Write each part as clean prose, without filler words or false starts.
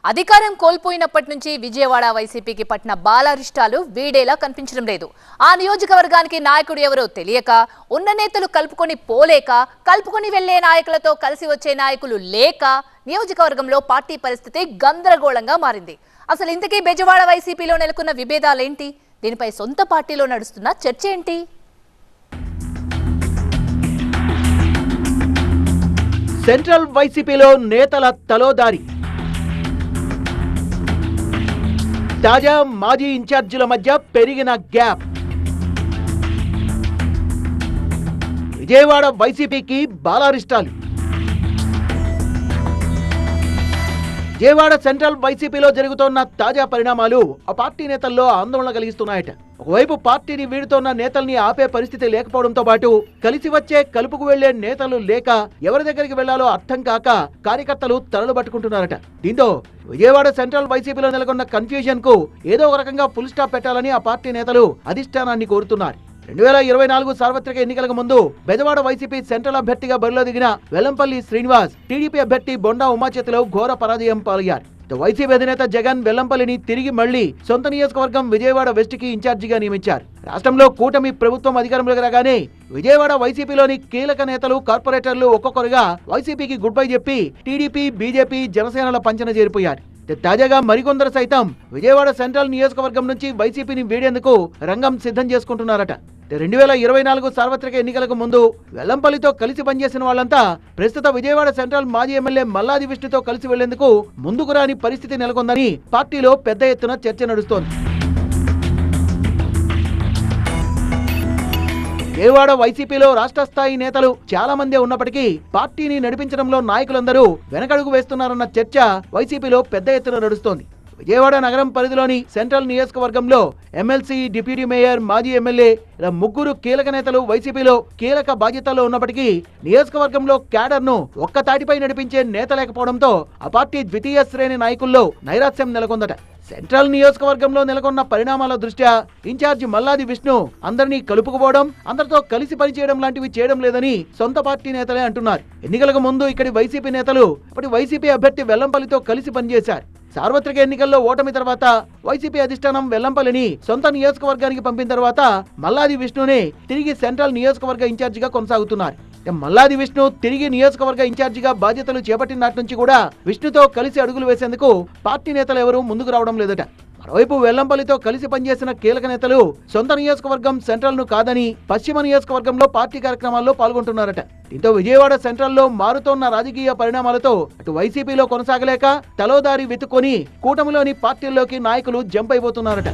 అధికారం కోల్పోయినప్పటి నుంచి విజయవాడ వైసీపీకి పట్టిన బాలారిష్టాలు వీడేలా కనిపించడం లేదు. ఆ నియోజకవర్గానికి నాయకుడు ఎవరో తెలియక, ఉన్న నేతలు కలుపుకొని పోలేక, కలుపుకొని వెళ్లే నాయకులతో కలిసి వచ్చే నాయకులు లేక నియోజకవర్గంలో పార్టీ పరిస్థితి గందరగోళంగా మారింది. అసలు ఇంతకీ బెజవాడ వైసీపీలో నెలకొన్న విభేదాలేంటి? దీనిపై సొంత పార్టీలో నడుస్తున్న చర్చ ఏంటి? సెంట్రల్ వైసీపీలో నేతల తలోదారి. తాజా మాజీ ఇన్ఛార్జీల మధ్య పెరిగిన గ్యాప్. విజయవాడ వైసీపీకి బాలారిష్టాలు. విజయవాడ సెంట్రల్ వైసీపీలో జరుగుతోన్న తాజా పరిణామాలు ఆ పార్టీ నేతల్లో ఆందోళన కలిగిస్తున్నాయట. ఒకవైపు పార్టీని వీడుతోన్న నేతల్ని ఆపే పరిస్థితి లేకపోవడంతో పాటు కలిసి వచ్చే కలుపుకు వెళ్లే నేతలు లేక ఎవరి దగ్గరికి వెళ్లాలో అర్థం కాక కార్యకర్తలు తలలు పట్టుకుంటున్నారట. దీంతో విజయవాడ సెంట్రల్ వైసీపీలో నెలకొన్న కన్ఫ్యూజన్ కు ఏదో ఒక రకంగా ఫుల్ స్టాప్ పెట్టాలని ఆ పార్టీ నేతలు అధిష్టానాన్ని కోరుతున్నారు. 2024 సార్వత్రిక ఎన్నికలకు ముందు బెజవాడ వైసీపీ సెంట్రల్ అభ్యర్థిగా బరిలో దిగిన వెల్లంపల్లి శ్రీనివాస్ టీడీపీ అభ్యర్థి బొండా ఉమా చేతిలో ఘోర పరాజయం పాలయ్యారు. వైసీపీ అధినేత జగన్ వెల్లంపల్లిని తిరిగి మళ్లీ సొంత నియోజకవర్గం విజయవాడ వెస్ట్ కి ఇన్ఛార్జిగా నియమించారు. రాష్ట్రంలో కూటమి ప్రభుత్వం అధికారంలోకి రాగానే విజయవాడ వైసీపీలోని కీలక నేతలు, కార్పొరేటర్లు ఒక్కొక్కరుగా వైసీపీకి గుడ్ బై చెప్పి టీడీపీ, బీజేపీ, జనసేనల పంచన చేరిపోయారు. తాజాగా మరికొందరు సైతం విజయవాడ సెంట్రల్ నియోజకవర్గం నుంచి వైసీపీని వీడేందుకు రంగం సిద్ధం చేసుకుంటున్నారట. 2024 సార్వత్రిక ఎన్నికలకు ముందు వెల్లంపల్లితో కలిసి పనిచేసిన వాళ్లంతా ప్రస్తుత విజయవాడ సెంట్రల్ మాజీ ఎమ్మెల్యే మల్లాది విష్ణుతో కలిసి వెళ్లేందుకు ముందుకు రాని పరిస్థితి నెలకొందని పార్టీలో పెద్ద ఎత్తున చర్చ నడుస్తోంది. విజయవాడ వైసీపీలో రాష్ట్ర స్థాయి నేతలు చాలా మంది ఉన్నప్పటికీ పార్టీని నడిపించడంలో నాయకులందరూ వెనకడుగు వేస్తున్నారన్న చర్చ వైసీపీలో పెద్ద ఎత్తున నడుస్తోంది. విజయవాడ నగరం పరిధిలోని సెంట్రల్ నియోజకవర్గంలో ఎమ్మెల్సీ, డిప్యూటీ మేయర్, మాజీ ఎమ్మెల్యే ఇలా ముగ్గురు కీలక నేతలు వైసీపీలో కీలక బాధ్యతల్లో ఉన్నప్పటికీ నియోజకవర్గంలో క్యాడర్ను ఒక్క తాటిపై నడిపించే నేత లేకపోవడంతో ఆ పార్టీ ద్వితీయ శ్రేణి నాయకుల్లో నైరాశ్యం నెలకొందట. సెంట్రల్ నియోజకవర్గంలో నెలకొన్న పరిణామాల దృష్ట్యా ఇన్ఛార్జి మల్లాది విష్ణు అందరినీ కలుపుకుపోవడం, అందరితో కలిసి పనిచేయడం లాంటివి చేయడం లేదని సొంత పార్టీ నేతలే అంటున్నారు. ఎన్నికలకు ముందు ఇక్కడి వైసీపీ నేతలు అప్పటి వైసీపీ అభ్యర్థి వెల్లంపల్లితో కలిసి పనిచేశారు. సార్వత్రిక ఎన్నికల్లో ఓటమి తర్వాత వైసీపీ అధిష్టానం వెల్లంపల్లిని సొంత నియోజకవర్గానికి పంపిన తర్వాత మల్లాది విష్ణునే తిరిగి సెంట్రల్ నియోజకవర్గ ఇన్ఛార్జిగా కొనసాగుతున్నారు. మల్లాది విష్ణు తిరిగి నియోజకవర్గ ఇన్ఛార్జిగా బాధ్యతలు చేపట్టినట్టు నుంచి కూడా విష్ణుతో కలిసి అడుగులు వేసేందుకు పార్టీ నేతలు ఎవరూ ముందుకు రావడం లేదట. మరోవైపు వెల్లంపల్లితో కలిసి పనిచేసిన కీలక నేతలు సొంత నియోజకవర్గం సెంట్రల్ ను కాదని పశ్చిమ నియోజకవర్గంలో పార్టీ కార్యక్రమాల్లో పాల్గొంటున్నారట. దీంతో విజయవాడ సెంట్రల్ లో మారుతోన్న రాజకీయ పరిణామాలతో అటు వైసీపీలో కొనసాగలేక తలోదారి వెతుక్కొని కూటమిలోని పార్టీల్లోకి నాయకులు జంప్ అయిపోతున్నారట.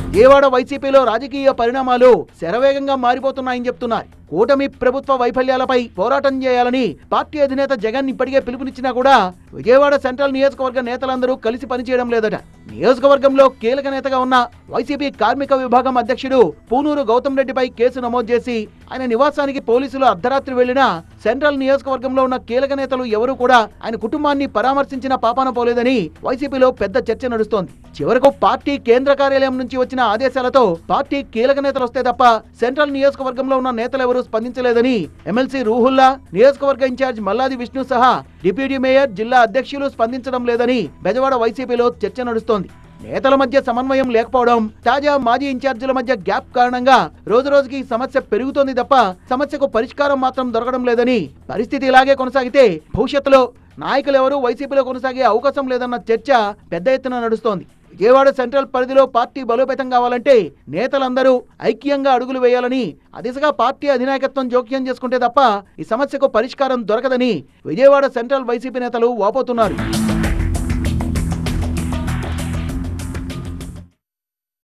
విజయవాడ వైసీపీలో రాజకీయ పరిణామాలు శరవేగంగా మారిపోతున్నాయని చెప్తున్నారు. కూటమి ప్రభుత్వ వైఫల్యాలపై పోరాటం చేయాలని పార్టీ అధినేత జగన్ ఇప్పటికే పిలుపునిచ్చినా కూడా విజయవాడ సెంట్రల్ నియోజకవర్గ నేతలందరూ కలిసి పనిచేయడం లేదట. నియోజకవర్గంలో కీలక నేతగా ఉన్న వైసీపీ కార్మిక విభాగం అధ్యక్షుడు పూనూరు గౌతమ్ రెడ్డిపై కేసు నమోదు చేసి ఆయన నివాసానికి పోలీసులు అర్ధరాత్రి వెళ్లినా సెంట్రల్ నియోజకవర్గంలో ఉన్న కీలక నేతలు ఎవరూ కూడా ఆయన కుటుంబాన్ని పరామర్శించిన పాపాన పోలేదని వైసీపీలో పెద్ద చర్చ నడుస్తోంది. చివరకు పార్టీ కేంద్ర కార్యాలయం నుంచి వచ్చిన ఆదేశాలతో పార్టీ కీలక నేతలు వస్తే తప్ప సెంట్రల్ నియోజకవర్గంలో ఉన్న నేతలెవరూ స్పందించలేదని ఎమ్మెల్సీ రూహుల్లా, నియోజకవర్గ ఇన్ఛార్జ్ మల్లాది విష్ణు సహా డిప్యూటీ మేయర్, జిల్లా అధ్యక్షులు స్పందించడం లేదని బెజవాడ వైసీపీలో చర్చ నడుస్తోంది. నేతల మధ్య సమన్వయం లేకపోవడం, తాజా మాజీ ఇన్ఛార్జీల మధ్య గ్యాప్ కారణంగా రోజురోజుకి సమస్య పెరుగుతోంది తప్ప సమస్యకు పరిష్కారం మాత్రం దొరకడం లేదని, పరిస్థితి ఇలాగే కొనసాగితే భవిష్యత్తులో నాయకులు ఎవరూ వైసీపీలో కొనసాగే అవకాశం లేదన్న చర్చ పెద్ద ఎత్తున నడుస్తోంది. విజయవాడ సెంట్రల్ పరిధిలో పార్టీ బలోపేతం కావాలంటే నేతలందరూ ఐక్యంగా అడుగులు వేయాలని, ఆ దిశగా పార్టీ అధినాయకత్వం జోక్యం చేసుకుంటే తప్ప ఈ సమస్యకు పరిష్కారం దొరకదని విజయవాడ సెంట్రల్ వైసీపీ నేతలు వాపోతున్నారు.